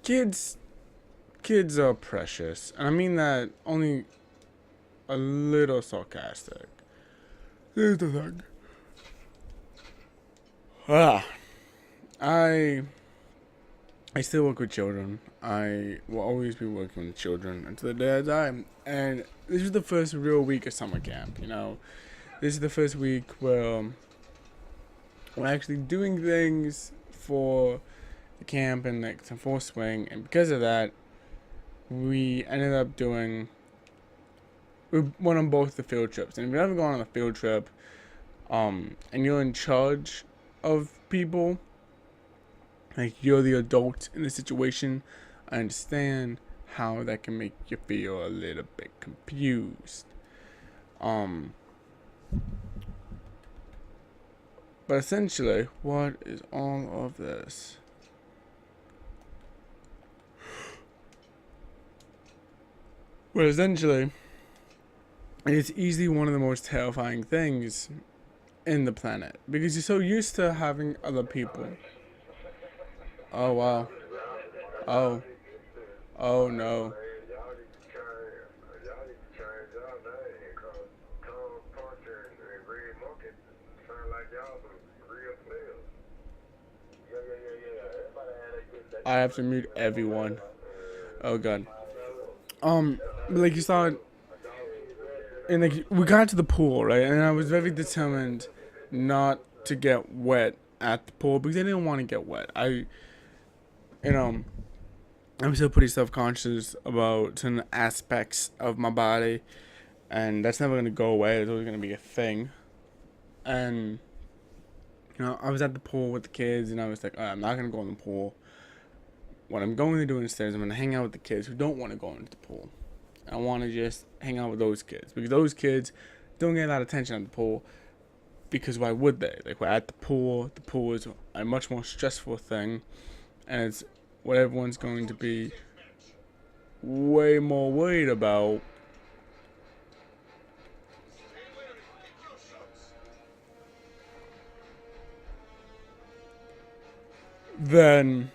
kids kids are precious, and I mean that only a little sarcastic. Here's the thing. Ah, I I still work with children. I will always be working with children until the day I die. And this is the first real week of summer camp. This is the first week where we're actually doing things for the camp and like some full swing. And because of that, we ended up doing. We went on both the field trips. And if you've ever gone on a field trip, and you're in charge of people, like you're the adult in the situation, I understand how that can make you feel a little bit confused. Um, but essentially, what is all of this? Well, essentially, it's easily one of the most terrifying things in the planet because you're so used to having other people. Oh wow. Oh. Oh no. I have to mute everyone. Oh god. But like you saw, and like we got to the pool, right? And I was very determined not to get wet at the pool because I didn't want to get wet. You know, I'm still pretty self-conscious about certain aspects of my body, and that's never gonna go away. It's always gonna be a thing. And I was at the pool with the kids, and I was like, I'm not gonna go in the pool. What I'm going to do instead is I'm gonna hang out with the kids who don't want to go into the pool. I want to just hang out with those kids because those kids don't get a lot of attention at the pool. Because why would they? Like we're at the pool. The pool is a much more stressful thing, and it's what everyone's going to be way more worried about than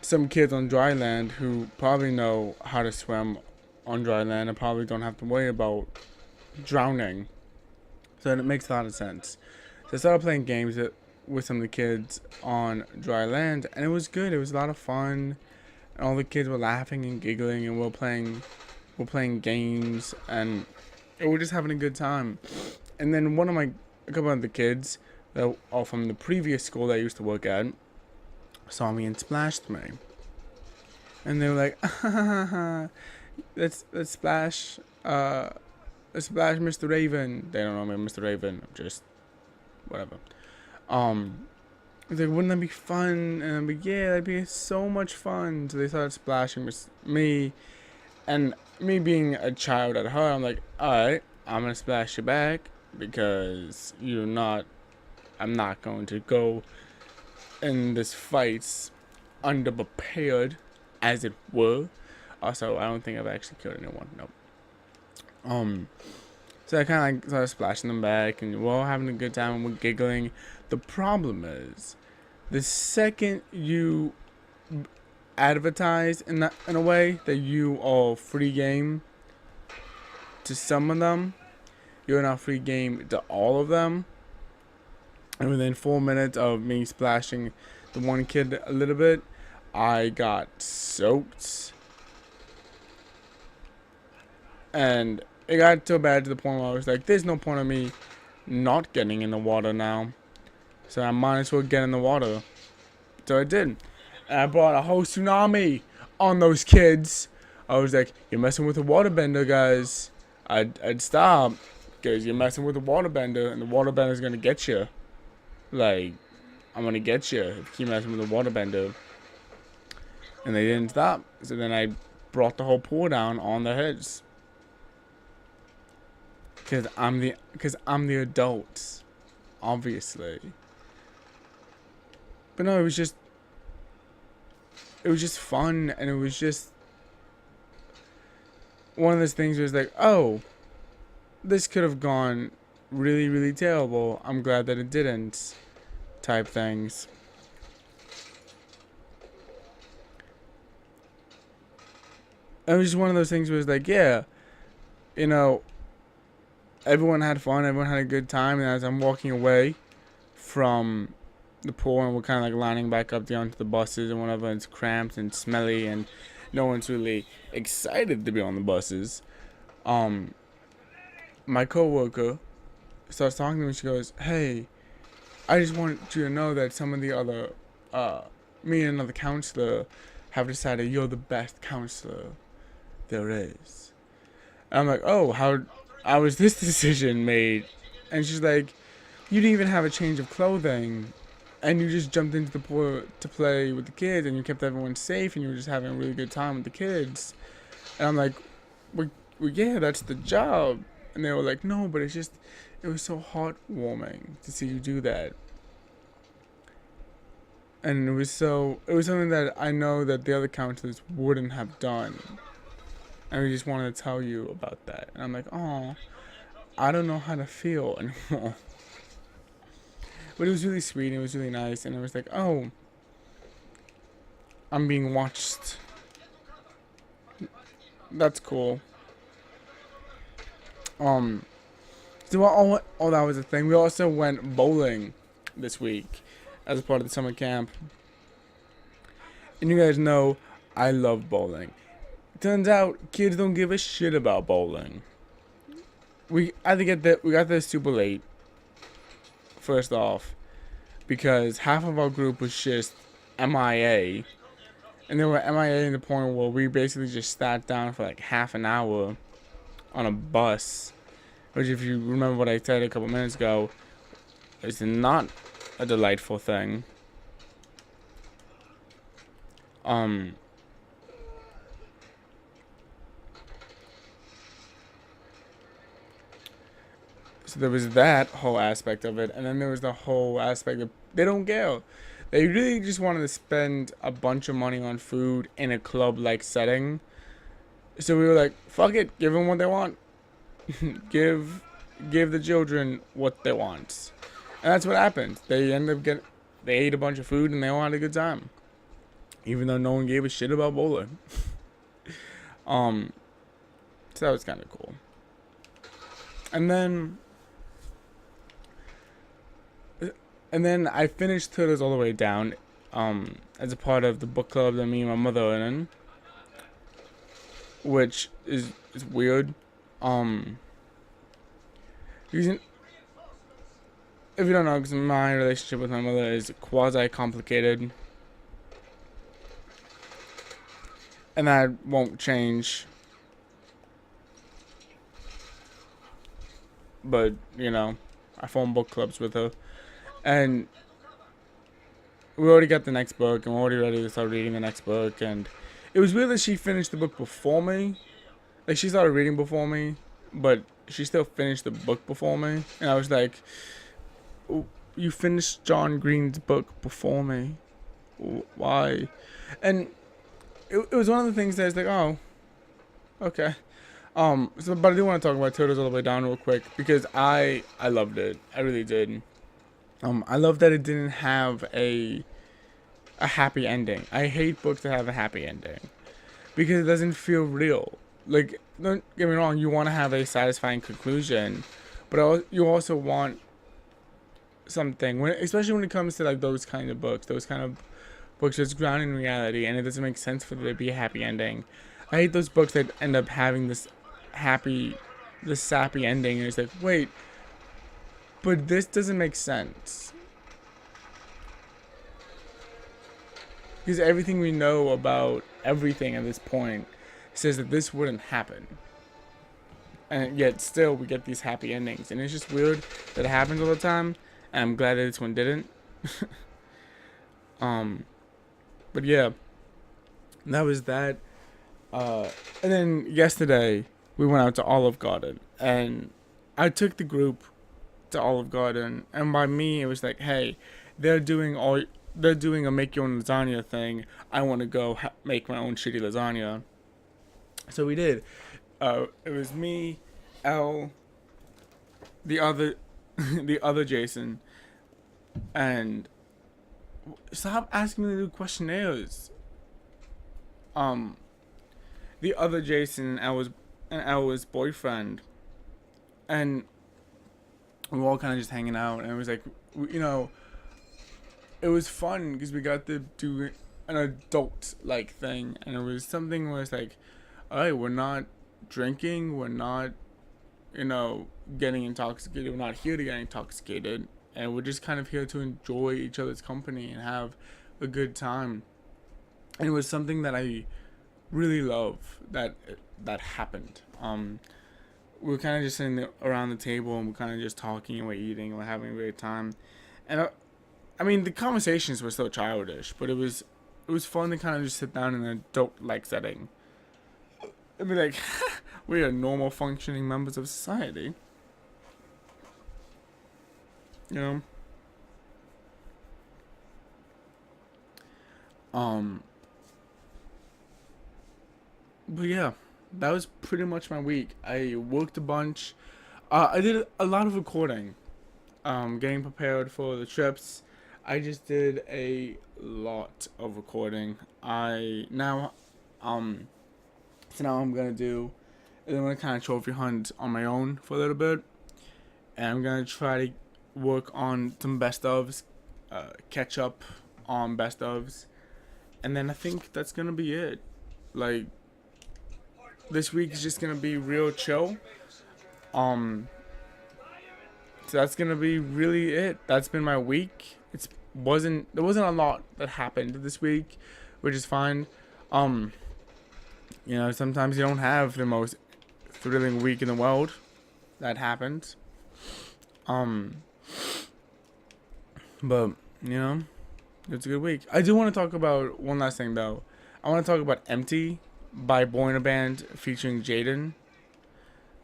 some kids on dry land who probably know how to swim on dry land and probably don't have to worry about drowning. So it makes a lot of sense. So I started playing games with some of the kids on dry land, and it was good. It was a lot of fun, and all the kids were laughing and giggling, and we're playing games, and we're just having a good time. And then a couple of the kids that are from the previous school that I used to work at saw me and splashed me, and they were like, let's splash, let's splash Mr. Raven. They don't know me, Mr. Raven. I'm just whatever. It's like, wouldn't that be fun? And I'm like, yeah, that'd be so much fun. So they started splashing me, and me being a child at heart, I'm like, alright, I'm gonna splash you back because I'm not going to go in this fight's underprepared, as it were. Also, I don't think I've actually killed anyone. Nope. So I kind of like started splashing them back, and we're all having a good time and we're giggling. The problem is, the second you advertise in a way that you are free game to some of them, you're not free game to all of them. And within 4 minutes of me splashing the one kid a little bit, I got soaked. And it got so bad to the point where I was like, there's no point of me not getting in the water now. So I might as well get in the water. So I did. And I brought a whole tsunami on those kids. I was like, you're messing with the waterbender, guys. I'd stop. Because you're messing with the waterbender, and the waterbender's gonna get you. Like, I'm gonna get you if you keep messing with the waterbender. And they didn't stop. So then I brought the whole pool down on their heads. Because I'm the adult. Obviously. But no, it was just fun, and it was just one of those things where it's like, oh, this could have gone really, really terrible. I'm glad that it didn't, type things. it was just one of those things where it's like, yeah, you know, everyone had fun, everyone had a good time, and as I'm walking away from the pool and we're kind of like lining back up onto the buses and whatever, and it's cramped and smelly and no one's really excited to be on the buses. Um, my coworker starts talking to me. She goes, "Hey, I just want you to know that some of the other, uh, me and another counselor have decided you're the best counselor there is." And I'm like, "Oh, how was this decision made?" And she's like, "You didn't even have a change of clothing, and you just jumped into the pool to play with the kids, and you kept everyone safe, and you were just having a really good time with the kids." And I'm like, well, yeah, that's the job." And they were like, "No, but it's just, it was so heartwarming to see you do that." And it was something that I know that the other counselors wouldn't have done. And we just wanted to tell you about that. And I'm like, oh, I don't know how to feel anymore. But it was really sweet and it was really nice. And it was like, oh, I'm being watched. That's cool. So all that was a thing. We also went bowling this week as a part of the summer camp. And you guys know I love bowling. Turns out kids don't give a shit about bowling. We got there super late. First off, because half of our group was just MIA, and they were MIA in the point where we basically just sat down for like half an hour on a bus, which, if you remember what I said a couple minutes ago, is not a delightful thing. So there was that whole aspect of it, and then there was the whole aspect of they don't care. They really just wanted to spend a bunch of money on food in a club-like setting. So we were like, "Fuck it, give them what they want. give, give the children what they want." And that's what happened. They ate a bunch of food and they all had a good time, even though no one gave a shit about bowling. So that was kind of cool. And then I finished Turtles All the Way Down, as a part of the book club that me and my mother are in, which is weird. Reason, if you don't know, because my relationship with my mother is quasi complicated, and that won't change. But I form book clubs with her, and we already got the next book, and we're already ready to start reading the next book. And it was weird that she finished the book before me. Like, she started reading before me, but she still finished the book before me. And I was like, "You finished John Green's book before me. Why?" And it was one of the things that I was like, oh, okay. But I do want to talk about Turtles All the Way Down real quick, because I loved it. I really did. I love that it didn't have a happy ending. I hate books that have a happy ending because it doesn't feel real. Like, don't get me wrong, you want to have a satisfying conclusion, but you also want something, especially when it comes to like those kind of books that's grounded in reality, and it doesn't make sense for there to be a happy ending. I hate those books that end up having this sappy ending, and it's like, wait, but this doesn't make sense. Because everything we know about everything at this point says that this wouldn't happen. And yet still we get these happy endings. And it's just weird that it happens all the time. And I'm glad that this one didn't. But yeah. That was that. And then yesterday we went out to Olive Garden. And I took the group to Olive Garden. And by me it was like, hey, they're doing a make your own lasagna thing. I want to go make my own shitty lasagna. So we did. It was me, Elle, the other Jason, and stop asking me to do questionnaires. the other Jason and Ella's boyfriend, and we were all kind of just hanging out, and it was like, you know, it was fun because we got to do an adult like thing, and it was something where it's like, all right, we're not drinking, we're not, you know, getting intoxicated, we're not here to get intoxicated, and we're just kind of here to enjoy each other's company and have a good time. And it was something that I really love that happened. We were kind of just sitting there around the table, and we're kind of just talking, and we're eating, and we're having a great time. And I mean, the conversations were still childish, but it was fun to kind of just sit down in an adult like setting and be like, we are normal functioning members of society, you know. Um, but yeah, that was pretty much my week. I worked a bunch. I did a lot of recording, getting prepared for the trips. I just did a lot of recording. I now, so now I'm gonna do, I'm gonna kind of trophy hunt on my own for a little bit, and I'm gonna try to work on some best ofs, catch up on best ofs, and then I think that's gonna be it. Like, this week is just gonna be real chill. Um, so that's gonna be really it. That's been my week. There wasn't a lot that happened this week, which is fine. Um, you know, sometimes you don't have the most thrilling week in the world. That happens. Um, but you know, it's a good week. I do want to talk about one last thing though. I want to talk about "Empty" by Boy in a Band featuring Jaden.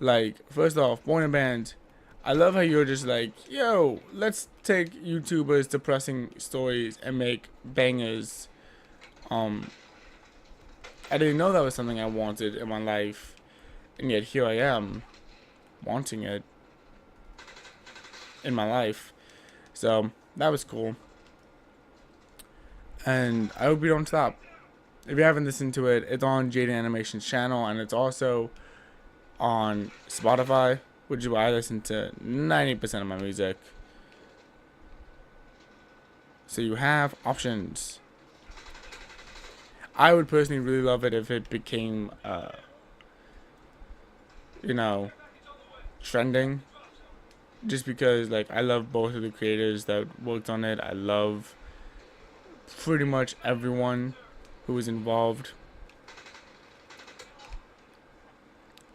Like, first off, Boy in a Band, I love how you're just like, yo, let's take YouTubers' depressing stories and make bangers. I didn't know that was something I wanted in my life, and yet here I am, wanting it in my life. So that was cool, and I hope you don't stop. If you haven't listened to it, it's on Jaden Animation's channel, and it's also on Spotify, which is where I listen to 90% of my music. So you have options. I would personally really love it if it became, you know, trending. Just because, like, I love both of the creators that worked on it. I love pretty much everyone who was involved.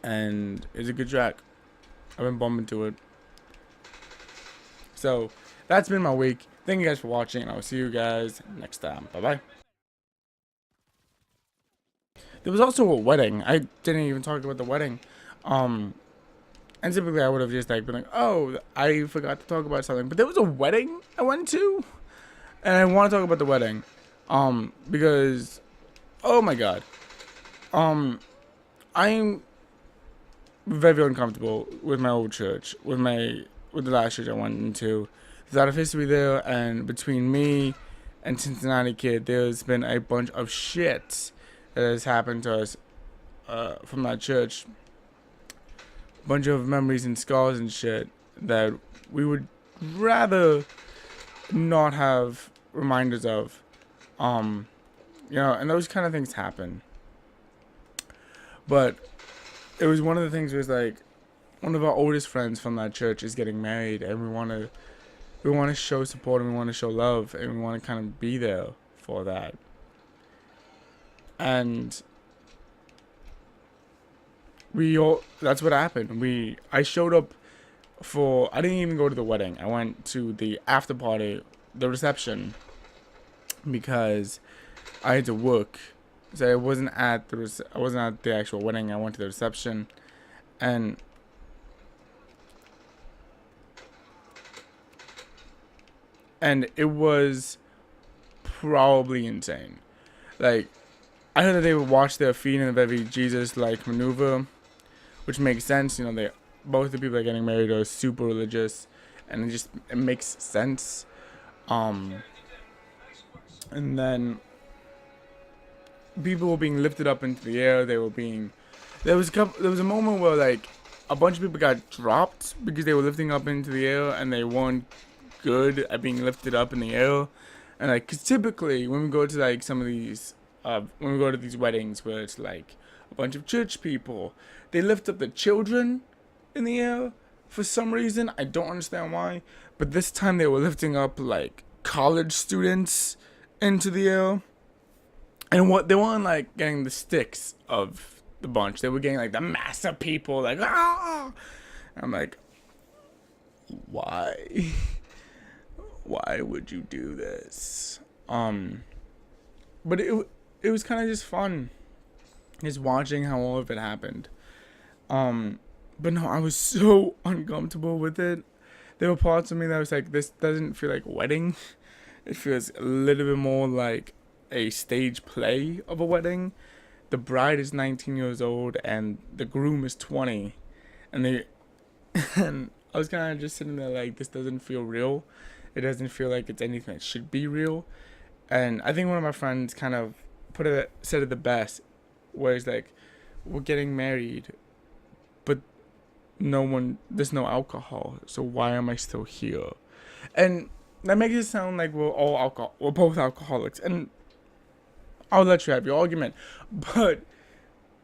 And it's a good track. I've been bumping to it. So, that's been my week. Thank you guys for watching, and I'll see you guys next time. Bye-bye. There was also a wedding. I didn't even talk about the wedding. And typically I would have just like been like, oh, I forgot to talk about something. But there was a wedding I went to, and I want to talk about the wedding, because, oh my god, I'm very uncomfortable with my old church, with the last church I went into. There's a lot of history there, and between me and Cincinnati Kid, there's been a bunch of shit that has happened to us from that church. Bunch of memories and scars and shit that we would rather not have reminders of. You know, and those kind of things happen. But it was one of the things was like, one of our oldest friends from that church is getting married, and we want to show support, and we want to show love, and we want to kind of be there for that. And that's what happened. I showed up I didn't even go to the wedding. I went to the after party, the reception, because I had to work. So I wasn't at the actual wedding. I went to the reception, and it was probably insane. Like, I heard that they would watch their feet in a very Jesus-like maneuver, which makes sense. You know, both the people that are getting married are super religious, and it makes sense. And then people were being lifted up into the air. There was a moment where like a bunch of people got dropped because they were lifting up into the air and they weren't good at being lifted up in the air. And like, 'cause typically when we go to like some of these, when we go to these weddings where it's like a bunch of church people, they lift up the children in the air for some reason. I don't understand why, but this time they were lifting up like college students into the air. And what they weren't like getting the sticks of the bunch. They were getting like the mass of people like ah. I'm like, why? Why would you do this? But it was kind of just fun, just watching how all of it happened. But no, I was so uncomfortable with it. There were parts of me that was like, this doesn't feel like a wedding. It feels a little bit more like a stage play of a wedding. The bride is 19 years old and the groom is 20, and and I was kind of just sitting there like, this doesn't feel real. It doesn't feel like it's anything that should be real. And I think one of my friends kind of said it the best, where it's like, we're getting married, but there's no alcohol, so why am I still here? And that makes it sound like we're both alcoholics, and I'll let you have your argument. But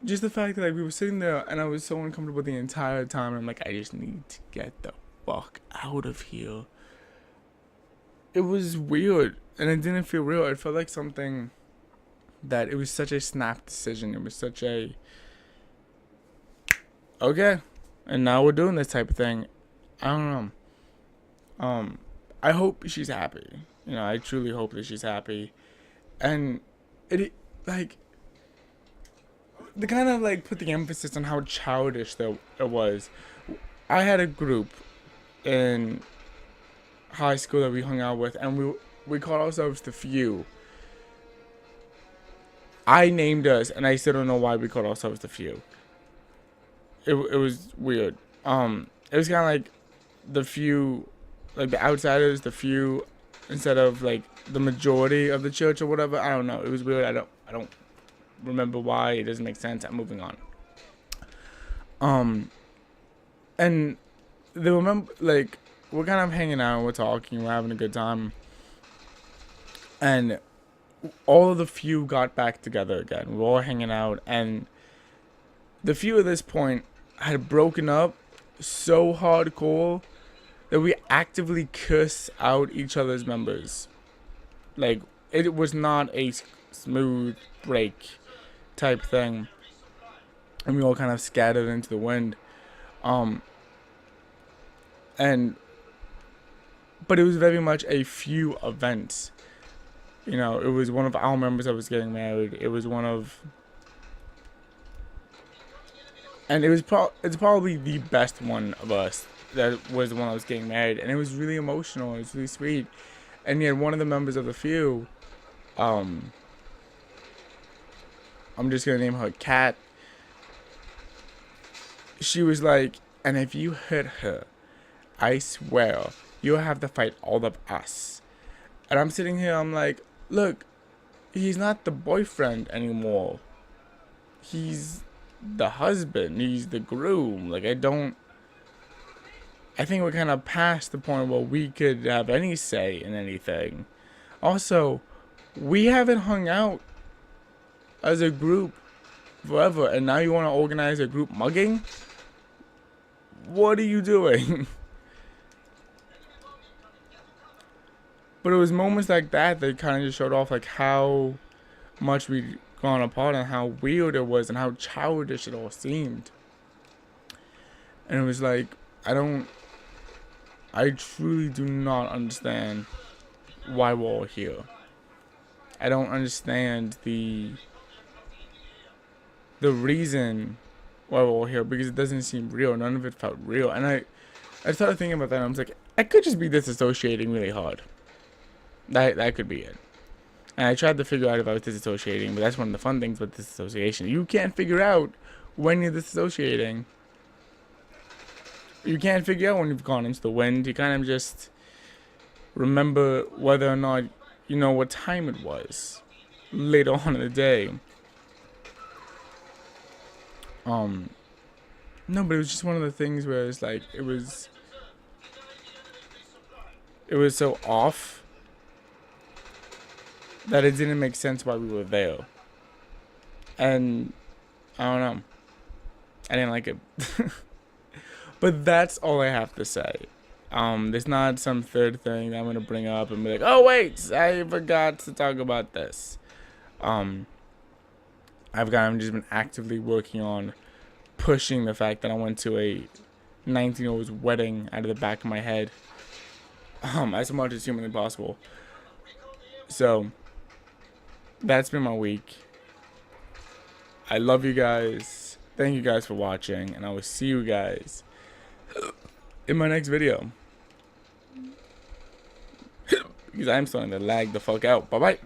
just the fact that like we were sitting there and I was so uncomfortable the entire time, and I'm like, I just need to get the fuck out of here. It was weird, and it didn't feel real. It felt like something that it was such a snap decision. It was such a, okay, and now we're doing this type of thing. I don't know. I hope she's happy. You know, I truly hope that she's happy. And it like, they kind of like put the emphasis on how childish it was. I had a group in high school that we hung out with, and we called ourselves the Few. I named us, and I still don't know why we called ourselves the Few. It was weird. It was kind of like the few, like the outsiders, the few, instead of like the majority of the church or whatever. I don't know. It was weird. I don't remember why. It doesn't make sense. I'm moving on. And they remember, like, we're kind of hanging out, we're talking, we're having a good time, and all of the Few got back together again. We were all hanging out, and the Few at this point had broken up so hardcore that we actively cuss out each other's members. Like, it was not a smooth break type thing, and we all kind of scattered into the wind. But it was very much a Few event. You know, it was one of our members that was getting married. It was it's probably the best one of us that was the one that was getting married, and it was really emotional. It was really sweet. And yet one of the members of the Few, I'm just gonna name her Kat. She was like, and if you hurt her, I swear you'll have to fight all of us. And I'm sitting here, I'm like, look, he's not the boyfriend anymore. He's the husband. He's the groom. Like, I think we're kind of past the point where we could have any say in anything. Also, we haven't hung out as a group forever, and now you want to organize a group mugging? What are you doing? But it was moments like that kind of just showed off like how much we'd gone apart and how weird it was and how childish it all seemed. And it was like, I truly do not understand why we're all here. I don't understand the reason why we're all here, because it doesn't seem real. None of it felt real. And I started thinking about that, and I was like, I could just be disassociating really hard. That could be it. And I tried to figure out if I was disassociating, but that's one of the fun things about disassociation. You can't figure out when you're disassociating. You can't figure out when you've gone into the wind. You kind of just remember whether or not you know what time it was later on in the day. No, but it was just one of the things where it's like it was so off that it didn't make sense why we were there. And I don't know. I didn't like it. But that's all I have to say. There's not some third thing that I'm gonna bring up and be like, oh wait, I forgot to talk about this. I'm just been actively working on pushing the fact that I went to a 19-year-old's wedding out of the back of my head. As much as humanly possible. So that's been my week. I love you guys. Thank you guys for watching, and I will see you guys in my next video. Because I'm starting to lag the fuck out. Bye bye.